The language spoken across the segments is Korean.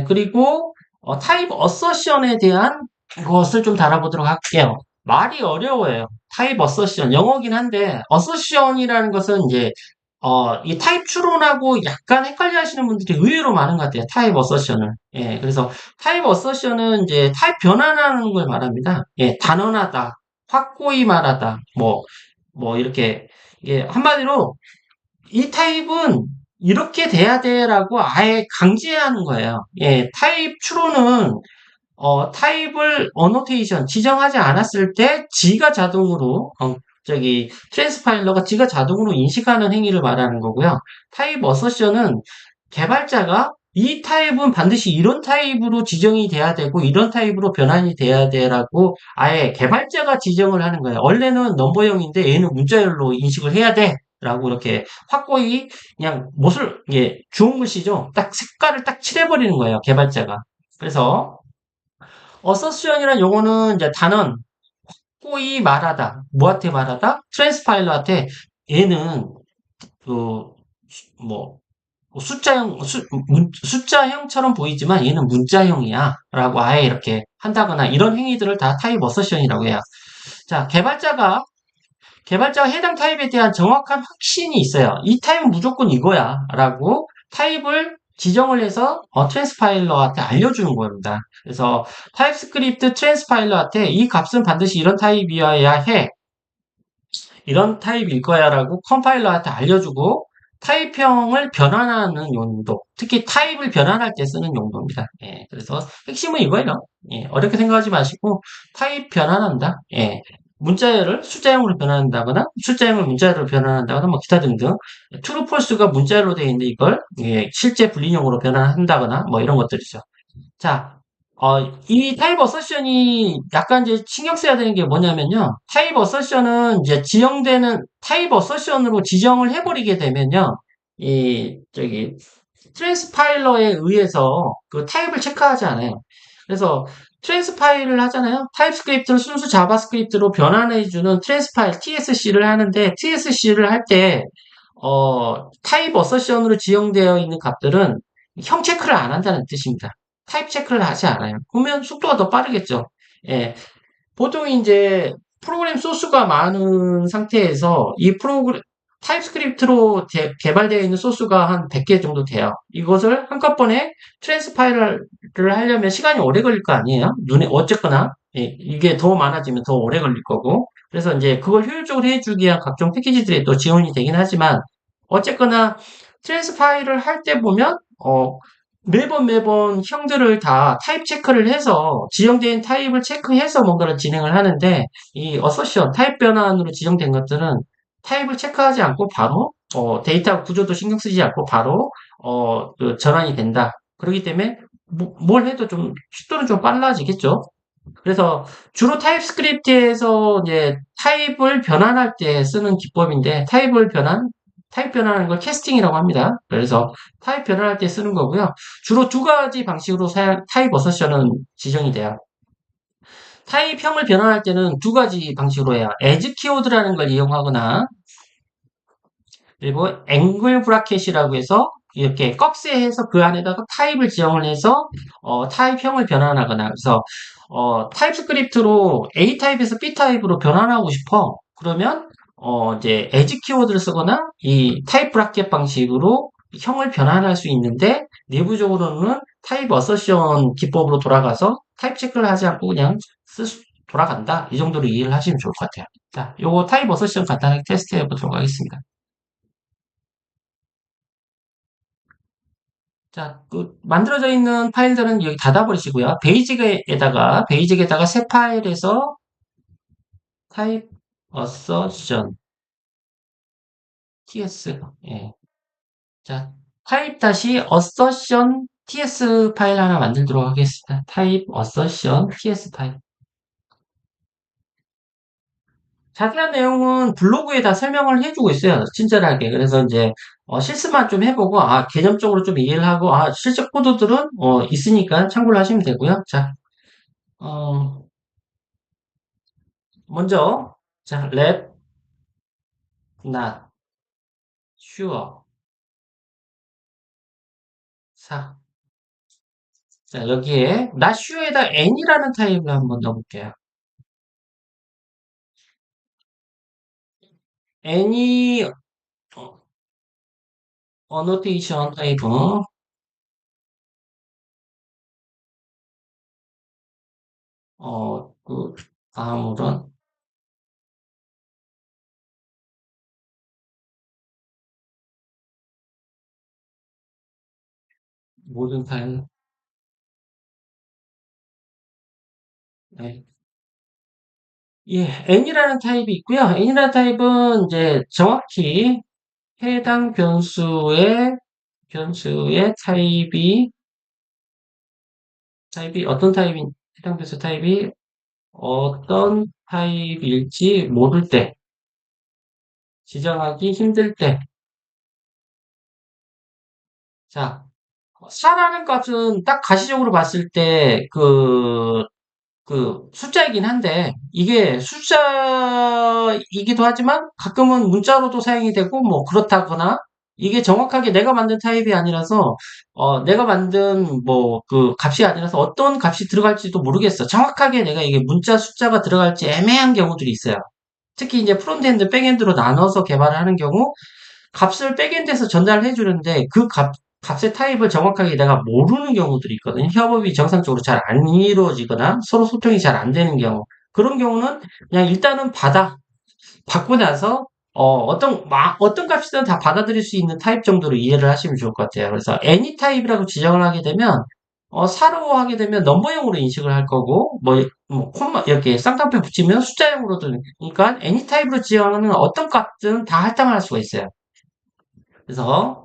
그리고 타입 어서션에 대한 것을 좀 다뤄보도록 할게요. 말이 어려워요. 타입 어서션 영어긴 한데 어서션이라는 것은 이제 이 타입 추론하고 약간 헷갈려 하시는 분들이 의외로 많은 것 같아요. 타입 어서션을. 그래서 타입 어서션은 이제 타입 변환하는 걸 말합니다. 단언하다, 확고히 말하다, 뭐 이렇게 한마디로 이 타입은 이렇게 돼야 돼라고 아예 강제하는 거예요. 타입 추론은 타입을 어노테이션 지정하지 않았을 때 지가 자동으로 트랜스파일러가 지가 자동으로 인식하는 행위를 말하는 거고요. 타입 어서션은 개발자가 이 타입은 반드시 이런 타입으로 지정이 돼야 되고 이런 타입으로 변환이 돼야 돼라고 아예 개발자가 지정을 하는 거예요. 원래는 넘버형인데 얘는 문자열로 인식을 해야 돼. 라고 이렇게 확고히 그냥 못을 주운 글씨죠. 딱 색깔을 딱 칠해버리는 거예요. 개발자가. 그래서 어서션이라는 용어는 이제 단언, 확고히 말하다, 뭐한테 말하다? 트랜스파일러한테 얘는 그 뭐 숫자형처럼 보이지만 얘는 문자형이야 라고 아예 이렇게 한다거나 이런 행위들을 다 타입 어서션이라고 해요. 자, 개발자가 해당 타입에 대한 정확한 확신이 있어요. 이 타입은 무조건 이거야 라고 타입을 지정을 해서 트랜스파일러한테 알려주는 겁니다. 그래서 타입스크립트 트랜스파일러한테 이 값은 반드시 이런 타입이어야 해. 이런 타입일 거야 라고 컴파일러한테 알려주고 타입형을 변환하는 용도, 특히 타입을 변환할 때 쓰는 용도입니다. 그래서 핵심은 이거예요. 어렵게 생각하지 마시고 타입 변환한다. 문자열을 숫자형으로 변환한다거나 숫자형을 문자열로 변환한다거나 뭐 기타 등등 true, false가 문자열로 되어 있는데 이걸 실제 불리형으로 변환한다거나 뭐 이런 것들이죠. 자, 이 타입 어서션이 약간 이제 신경 써야 되는 게 뭐냐면요. 타입 어서션은 이제 지정되는 타입 어서션으로 지정을 해버리게 되면요. 저기, 트랜스파일러에 의해서 그 타입을 체크하지 않아요. 그래서 트랜스파일을 하잖아요. 타입스크립트를 순수 자바스크립트로 변환해주는 트랜스파일 TSC를 하는데 TSC를 할 때, 타입 어서션으로 지정되어 있는 값들은 형 체크를 안 한다는 뜻입니다. 타입 체크를 하지 않아요. 그러면 속도가 더 빠르겠죠. 예. 보통 이제 프로그램 소스가 많은 상태에서 이 프로그램 타입스크립트로 개발되어 있는 소스가 한 100개 정도 돼요. 이것을 한꺼번에 트랜스파일을 하려면 시간이 오래 걸릴 거 아니에요? 눈에 어쨌거나 이게 더 많아지면 더 오래 걸릴 거고. 그래서 이제 그걸 효율적으로 해주기 위한 각종 패키지들이 또 지원이 되긴 하지만 어쨌거나 트랜스파일을 할 때 보면 매번 형들을 다 타입 체크를 해서 지정된 타입을 체크해서 뭔가를 진행을 하는데 이 어서션 타입 변환으로 지정된 것들은 타입을 체크하지 않고 바로 데이터 구조도 신경 쓰지 않고 바로 그 전환이 된다. 그렇기 때문에 뭘 해도 좀 속도는 좀 빨라지겠죠. 그래서 주로 타입스크립트에서 이제 타입을 변환할 때 쓰는 기법인데 타입 변환하는 걸 캐스팅이라고 합니다. 그래서 타입 변환할 때 쓰는 거고요. 주로 두 가지 방식으로 타입 어서션은 지정이 돼요. 타입형을 변환할 때는 두 가지 방식으로 해요. as 키워드라는 걸 이용하거나 그리고 앵글 브라켓이라고 해서 이렇게 꺽쇠해서 그 안에다가 타입을 지정을 해서 타입형을 변환하거나 그래서 타입스크립트로 A 타입에서 B 타입으로 변환하고 싶어. 그러면 이제 as 키워드를 쓰거나 이 타입 브라켓 방식으로 형을 변환할 수 있는데 내부적으로는 타입 어서션 기법으로 돌아가서 타입 체크를 하지 않고 그냥 돌아간다. 이 정도로 이해를 하시면 좋을 것 같아요. 자, 요거 타입 어서션 간단하게 테스트 해보도록 하겠습니다. 자, 그 만들어져 있는 파일들은 여기 닫아버리시고요. 베이직에다가 새 파일에서 타입 어서션 ts 자, 타입 다시 어서션 ts 파일 하나 만들도록 하겠습니다. 타입 어서션 ts 파일. 자세한 내용은 블로그에다 설명을 해주고 있어요. 친절하게. 그래서 이제 실습만 좀 해보고 개념적으로 좀 이해를 하고 실제 코드들은 있으니까 참고를 하시면 되고요. 자, 어, 먼저 자, let not sure 4 자, 여기에 not sure에다 n이라는 타입을 한번 넣어볼게요. n이 annotation 타입은 그 아무런 모든 타입 네. 예, n이라는 타입이 있고요. n이라는 타입은 이제 정확히 해당 변수의 타입이 해당 변수 타입이 어떤 타입일지 모를 때, 지정하기 힘들 때, 자, 4라는 값은 딱 가시적으로 봤을 때, 숫자이긴 한데, 이게 숫자이기도 하지만 가끔은 문자로도 사용이 되고, 뭐, 그렇다거나, 이게 정확하게 내가 만든 타입이 아니라서, 내가 만든 값이 아니라서 어떤 값이 들어갈지도 모르겠어. 정확하게 내가 이게 문자 숫자가 들어갈지 애매한 경우들이 있어요. 특히 이제 프론트엔드, 백엔드로 나눠서 개발을 하는 경우, 값을 백엔드에서 전달해 주는데 값의 타입을 정확하게 내가 모르는 경우들이 있거든요. 협업이 정상적으로 잘 안 이루어지거나 서로 소통이 잘 안 되는 경우. 그런 경우는 그냥 일단은 받고 나서 어떤 값이든 다 받아들일 수 있는 타입 정도로 이해를 하시면 좋을 것 같아요. 그래서 any 타입이라고 지정을 하게 되면 사로 하게 되면 넘버형으로 인식을 할 거고 콤마 이렇게 쌍따옴표 붙이면 숫자형으로도 그러니까 any 타입으로 지정하는 어떤 값든 다 할당을 할 수가 있어요. 그래서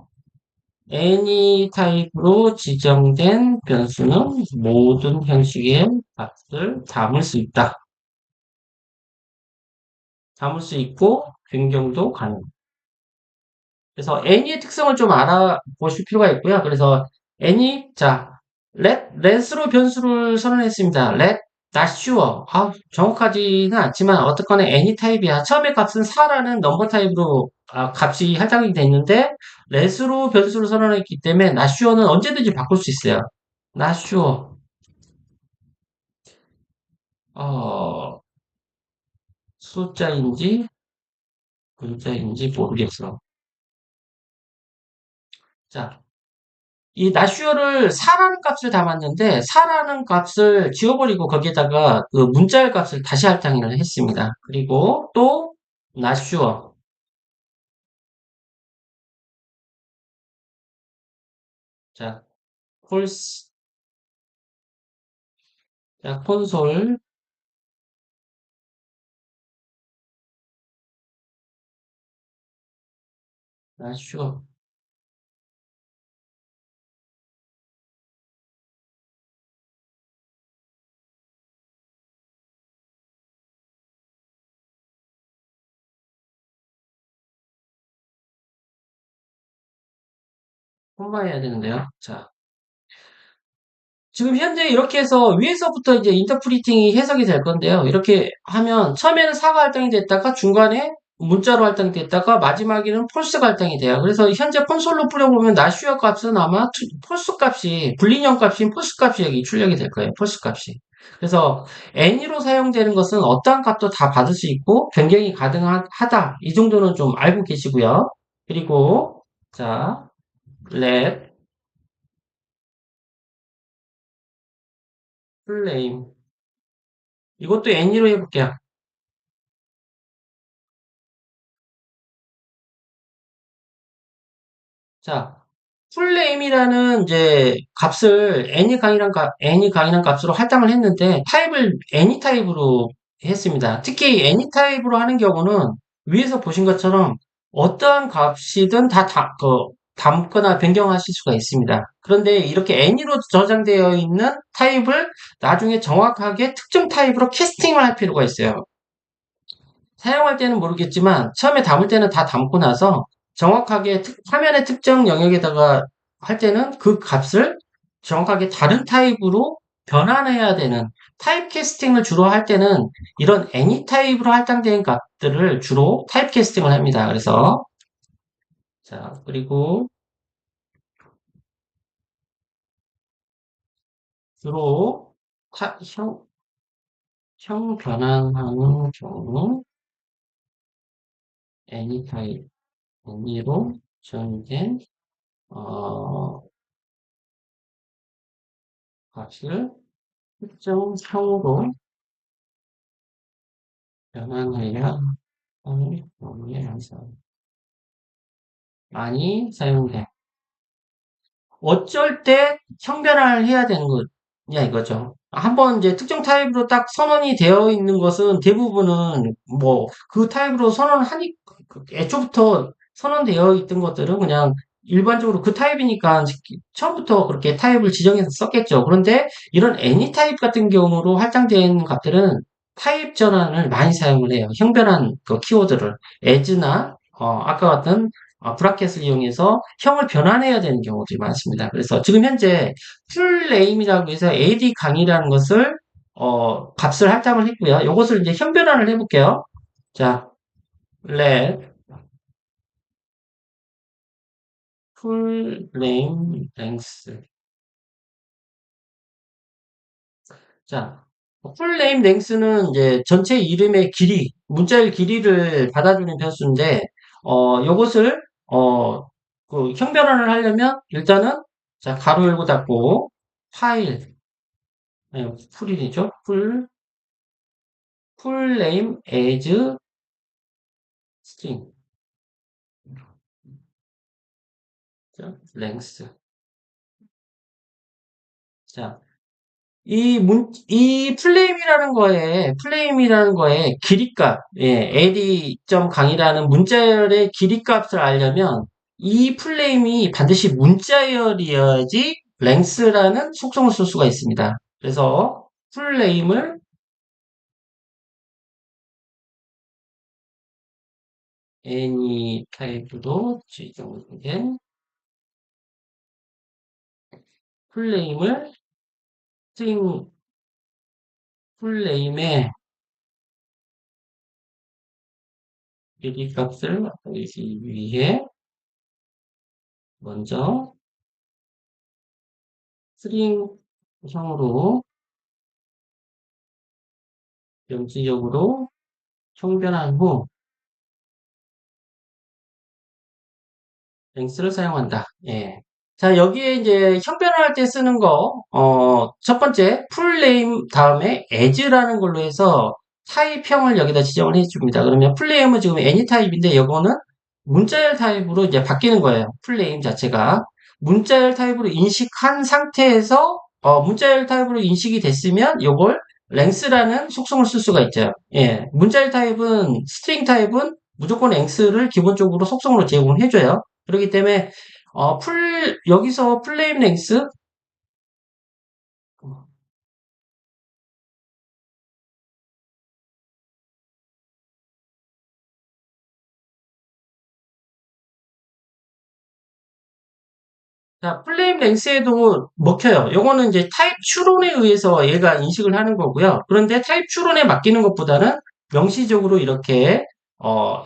any 타입으로 지정된 변수는 모든 형식의 값을 담을 수 있고 변경도 가능. 그래서 any의 특성을 좀 알아보실 필요가 있고요. 그래서 let으로 변수를 선언했습니다. let not sure. 정확하지는 않지만 어쨌거나 any 타입이야. 처음에 값은 4라는 넘버 타입으로 값이 할당이 됐는데 let으로 변수를 선언했기 때문에 not sure는 언제든지 바꿀 수 있어요. not sure. 어, 숫자인지 문자인지 모르겠어. 자, 이 나슈어를 4라는 값을 담았는데 4라는 값을 지워버리고 거기에다가 그 문자열 값을 다시 할당을 했습니다. 그리고 또 나슈어 자 폴스 자 콘솔 나슈어 콤마해야 되는데요. 자 지금 현재 이렇게 해서 위에서부터 이제 인터프리팅이 해석이 될 건데요. 이렇게 하면 처음에는 사가 할당이 됐다가 중간에 문자로 할당이 됐다가 마지막에는 폴스가 할당이 돼요. 그래서 현재 콘솔로 뿌려보면 나슈어 값은 아마 폴스 값이 불리형 값인 폴스 값이 여기 출력이 될 거예요. 폴스 값이. 그래서 any로 사용되는 것은 어떠한 값도 다 받을 수 있고 변경이 가능하다. 이 정도는 좀 알고 계시고요. 그리고 자, let 플레임 이것도 any로 해볼게요. 자, 풀네임이라는 이제 값을 n이 강이란 값으로 할당을 했는데 타입을 any 타입으로 했습니다. 특히 any 타입으로 하는 경우는 위에서 보신 것처럼 어떠한 값이든 담거나 변경하실 수가 있습니다. 그런데 이렇게 any로 저장되어 있는 타입을 나중에 정확하게 특정 타입으로 캐스팅을 할 필요가 있어요. 사용할 때는 모르겠지만 처음에 담을 때는 다 담고 나서 정확하게 화면의 특정 영역에다가 할 때는 그 값을 정확하게 다른 타입으로 변환해야 되는 타입 캐스팅을 주로 할 때는 이런 any 타입으로 할당된 값들을 주로 타입 캐스팅을 합니다. 그래서 자 그리고 주로 형 변환하는 경우 anytype, any로 정의된 값을 특정 형으로 변환해야 하는 경우에 항상 많이 사용돼. 어쩔 때 형변화를 해야 되는 거냐 이거죠. 한번 이제 특정 타입으로 딱 선언이 되어 있는 것은 대부분은 뭐 그 타입으로 선언하니 애초부터 선언되어 있던 것들은 그냥 일반적으로 그 타입이니까 처음부터 그렇게 타입을 지정해서 썼겠죠. 그런데 이런 애니 타입 같은 경우로 할당된 값들은 타입 전환을 많이 사용을 해요. 형변환 그 키워드를 as나 아까 같은 브라켓을 이용해서 형을 변환해야 되는 경우들이 많습니다. 그래서 지금 현재 풀네임이라고 해서 AD 강의라는 것을 값을 할당을 했고요. 이것을 이제 형 변환을 해볼게요. 자, let full name length. 자, full name length는 이제 전체 이름의 길이, 문자의 길이를 받아주는 변수인데, 요것을, 그 형 변환을 하려면 일단은, 자, 가로 열고 닫고, 파일, 풀이죠. full name as string. 자, length. 자, 이 플레임이라는 거에 길이값, 예, ad.강이라는 문자열의 길이값을 알려면 이 플레임이 반드시 문자열이어야지 length라는 속성을 쓸 수가 있습니다. 그래서 플레임을 any 타입으로 지정된 플레임을 string 플레임의 길이값을 알기 위해 먼저 스트링형으로 명시적으로 형변한 후 랭스를 사용한다. 예. 자, 여기에 이제 형변할 때 쓰는 거, 첫 번째, 풀네임 다음에 as라는 걸로 해서 타입형을 여기다 지정을 해줍니다. 그러면 풀네임은 지금 any 타입인데, 이거는 문자열 타입으로 이제 바뀌는 거예요. 풀네임 자체가. 문자열 타입으로 인식한 상태에서, 문자열 타입으로 인식이 됐으면, 요걸 랭스라는 속성을 쓸 수가 있죠. 예. 문자열 타입은, 스트링 타입은 무조건 랭스를 기본적으로 속성으로 제공해줘요. 그렇기 때문에 여기서 플레임 랭스 자, 플레임 랭스에도 먹혀요. 요거는 이제 타입 추론에 의해서 얘가 인식을 하는 거고요. 그런데 타입 추론에 맡기는 것보다는 명시적으로 이렇게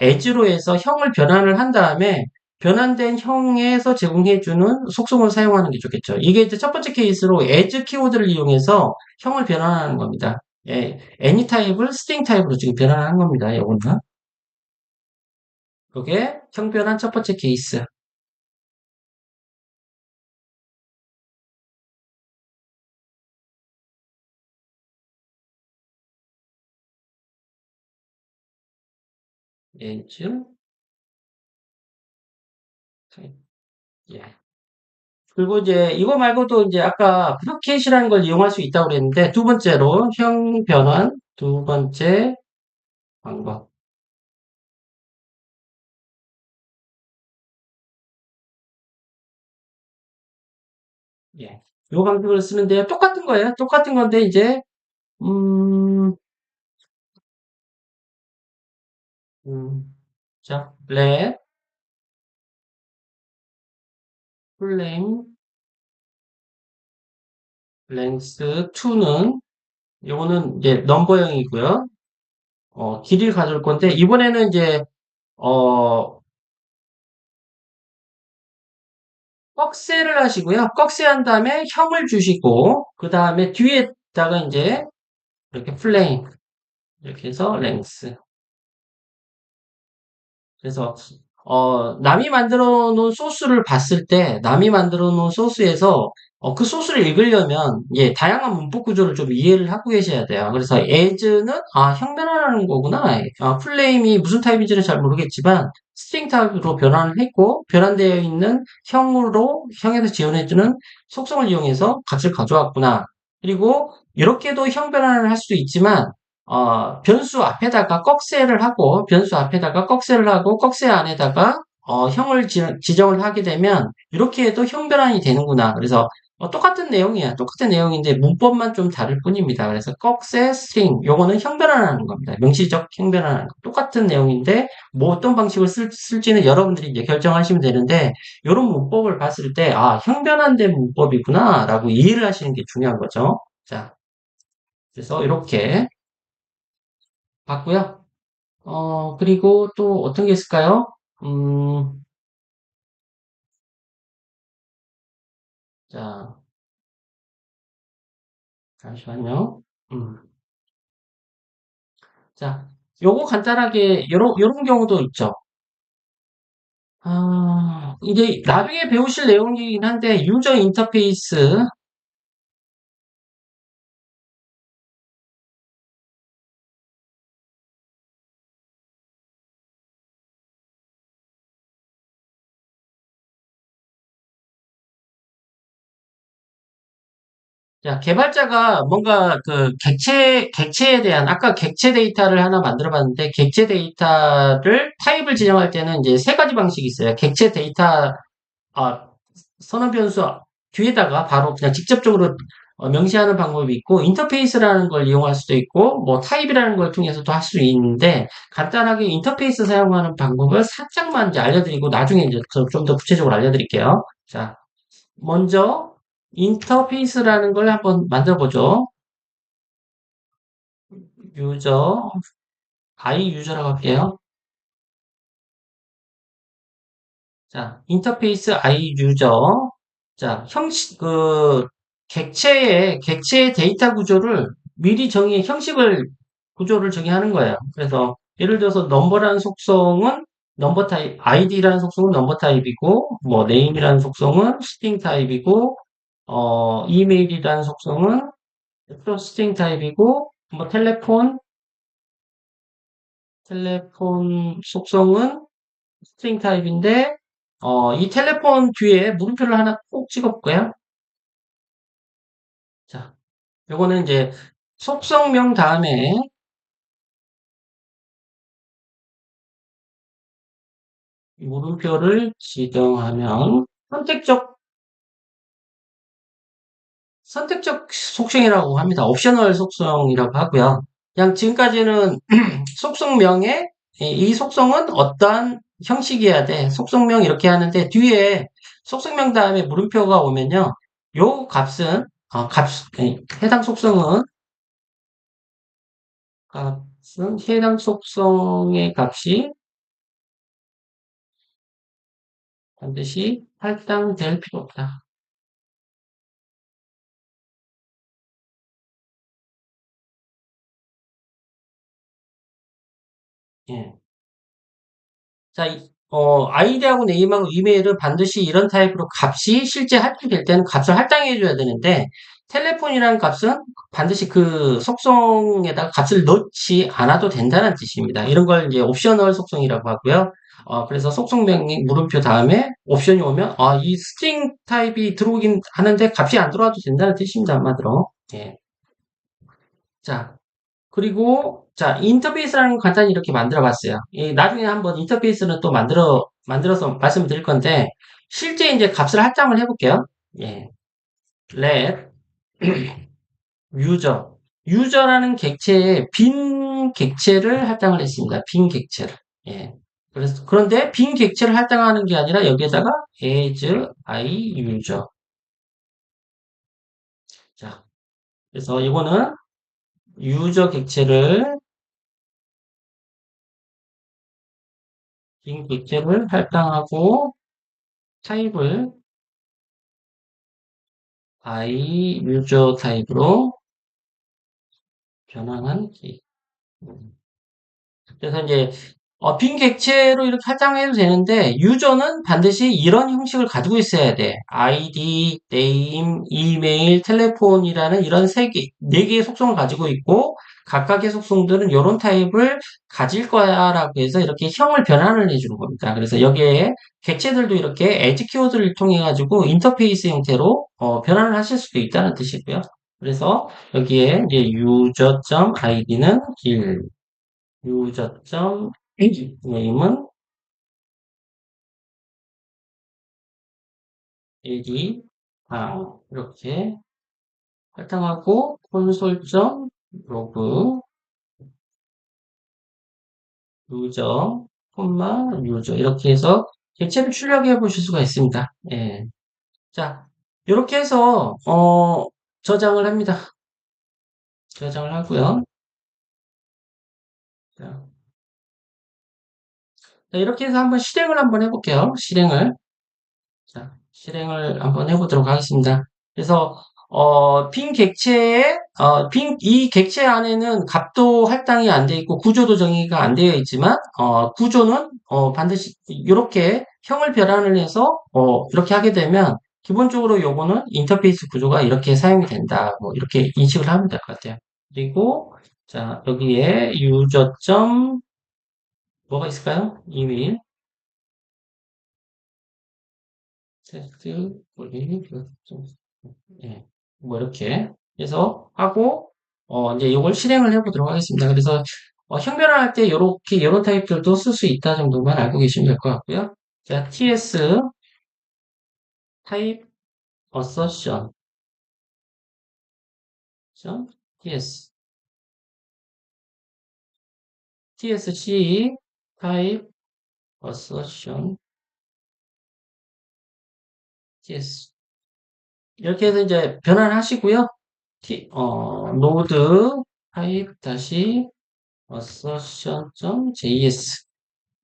as로 해서 형을 변환을 한 다음에 변환된 형에서 제공해주는 속성을 사용하는 게 좋겠죠. 이게 이제 첫 번째 케이스로 as 키워드를 이용해서 형을 변환하는 겁니다. 예, any 타입을 string 타입으로 지금 변환하는 겁니다. 요거는. 그게 형변한 첫 번째 케이스. 렌즈, 예. 그리고 이제 이거 말고도 이제 아까 브로켓이라는 걸 이용할 수 있다고 그랬는데 두 번째로 형 변환 두 번째 방법. 예. 요 방법을 쓰는데 똑같은 거예요. 똑같은 건데 이제 음, 자, let flame length 2는 요거는 이제 넘버형이고요. 길이를 가져올 건데 이번에는 이제 어, 꺽쇠를 하시고요. 꺽쇠 한 다음에 형을 주시고, 그 다음에 뒤에다가 이제 이렇게 플레임, 이렇게 해서 랭스. 그래서 남이 만들어 놓은 소스를 봤을 때 남이 만들어 놓은 소스에서 그 소스를 읽으려면 예, 다양한 문법 구조를 좀 이해를 하고 계셔야 돼요. 그래서 as는 형 변환하는 거구나. 플레임이 무슨 타입인지는 잘 모르겠지만 스트링 타입으로 변환을 했고 변환되어 있는 형에서 지원해주는 속성을 이용해서 값을 가져왔구나. 그리고 이렇게도 형 변환을 할 수도 있지만 변수 앞에다가 꺽쇠를 하고, 변수 앞에다가 꺽쇠를 하고, 꺽쇠 안에다가, 형을 지정을 하게 되면, 이렇게 해도 형 변환이 되는구나. 그래서, 똑같은 내용이야. 똑같은 내용인데, 문법만 좀 다를 뿐입니다. 그래서, 꺽쇠, 스트링, 요거는 형 변환하는 겁니다. 명시적 형 변환하는 거. 똑같은 내용인데, 뭐 어떤 방식을 쓸지는 여러분들이 이제 결정하시면 되는데, 요런 문법을 봤을 때, 형 변환된 문법이구나, 라고 이해를 하시는 게 중요한 거죠. 자, 그래서 이렇게 봤고요. 그리고 또 어떤 게 있을까요? 음, 자, 잠시만요. 음, 자, 요거 간단하게, 요런 경우도 있죠. 이게 나중에 배우실 내용이긴 한데, 유저 인터페이스, 자, 개발자가 뭔가 그 객체에 대한, 아까 객체 데이터를 하나 만들어 봤는데, 객체 데이터를 타입을 지정할 때는 이제 세 가지 방식이 있어요. 객체 데이터 아, 선언 변수 뒤에다가 바로 그냥 직접적으로 명시하는 방법이 있고, 인터페이스라는 걸 이용할 수도 있고, 뭐 타입이라는 걸 통해서도 할 수 있는데, 간단하게 인터페이스 사용하는 방법을 살짝만 이제 알려드리고, 나중에 이제 좀 더 구체적으로 알려드릴게요. 자, 먼저 인터페이스라는 걸 한번 만들어 보죠. 유저, i 유저라고 할게요. 자, 인터페이스 i 유저. 자, 객체의 데이터 구조를 미리 형식을, 구조를 정의하는 거예요. 그래서, 예를 들어서, 넘버라는 속성은 넘버 타입, id라는 속성은 넘버 타입이고, 뭐, name이라는 속성은 스트링 타입이고, 이메일이라는 속성은 또 스트링 타입이고, 뭐, 텔레폰 속성은 스트링 타입인데, 이 텔레폰 뒤에 물음표를 하나 꼭 찍어볼까요? 자, 요거는 이제 속성명 다음에 물음표를 지정하면 선택적 속성이라고 합니다. 옵셔널 속성이라고 하고요. 그냥 지금까지는 속성명에 이 속성은 어떠한 형식이어야 돼. 속성명 이렇게 하는데 뒤에 속성명 다음에 물음표가 오면요. 요 값은 해당 해당 속성의 값이 반드시 할당될 필요 없다. 예. 자, 아이디하고 네임하고 이메일은 반드시 이런 타입으로 값이 실제 할당될 때는 값을 할당해줘야 되는데, 텔레폰이라는 값은 반드시 그 속성에다가 값을 넣지 않아도 된다는 뜻입니다. 이런 걸 이제 옵셔널 속성이라고 하고요. 그래서 속성명이 물음표 다음에 옵션이 오면, 이 스트링 타입이 들어오긴 하는데 값이 안 들어와도 된다는 뜻입니다. 한마디로. 예. 자, 그리고 자 인터페이스라는 거 간단히 이렇게 만들어 봤어요. 나중에 한번 인터페이스는 또 만들어서 말씀드릴 건데 실제 이제 값을 할당을 해볼게요. 예, let user 유저라는 객체에 빈 객체를 할당을 했습니다. 빈 객체를. 예. 그런데 빈 객체를 할당하는 게 아니라 여기에다가 as i user. 자, 그래서 이거는 유저 객체를 빈 객체를 할당하고 타입을 I 유저 타입으로 변환한 키. 그래서 이제 빈 객체로 이렇게 할당해도 되는데 유저는 반드시 이런 형식을 가지고 있어야 돼. 아이디, 네임, 이메일, 텔레폰이라는 이런 세 개, 네 개의 속성을 가지고 있고 각각의 속성들은 이런 타입을 가질 거야라고 해서 이렇게 형을 변환을 해주는 겁니다. 그래서 여기에 객체들도 이렇게 에지 키워드를 통해 가지고 인터페이스 형태로 변환을 하실 수도 있다는 뜻이고요. 그래서 여기에 이제 user.id는 1, user.name은 AD, 이렇게 할당하고 콘솔.로그 유저, 유저 이렇게 해서 객체를 출력해 보실 수가 있습니다. 예. 자, 이렇게 해서 저장을 합니다. 저장을 하고요. 자, 이렇게 해서 한번 실행을 한번 해볼게요. 실행을. 자, 실행을 한번 해보도록 하겠습니다. 그래서 빈 객체에 이 객체 안에는 값도 할당이 안 돼 있고 구조도 정의가 안 되어 있지만 구조는 반드시 이렇게 형을 변환을 해서 이렇게 하게 되면 기본적으로 요거는 인터페이스 구조가 이렇게 사용이 된다. 뭐 이렇게 인식을 하면 될 것 같아요. 그리고 자 여기에 유저점 뭐가 있을까요? 이메일 테스트 올리기 예, 뭐 이렇게 해서 하고 이제 이걸 실행을 해보도록 하겠습니다. 그래서 형변을 할 때 이렇게 이런 타입들도 쓸 수 있다 정도만 알고 계시면 될 것 같고요. 자, ts 타입 assertion ts tsc 타입 assertion ts 이렇게 해서 이제 변환하시고요. node 타입 다시 assertion.js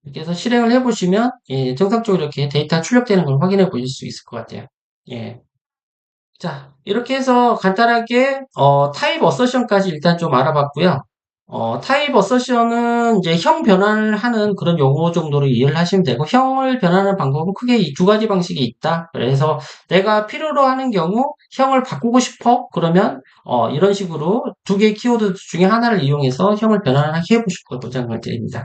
이렇게 해서 실행을 해보시면 예, 정상적으로 이렇게 데이터 출력되는 걸 확인해 보실 수 있을 것 같아요. 예. 자, 이렇게 해서 간단하게 타입 어서션까지 일단 좀 알아봤고요. 타입 어서션은 이제 형 변환을 하는 그런 용어 정도로 이해를 하시면 되고 형을 변환하는 방법은 크게 이 두 가지 방식이 있다. 그래서 내가 필요로 하는 경우 형을 바꾸고 싶어? 그러면 이런 식으로 두 개의 키워드 중에 하나를 이용해서 형을 변환하게 해보실 걸 권장을 드립니다.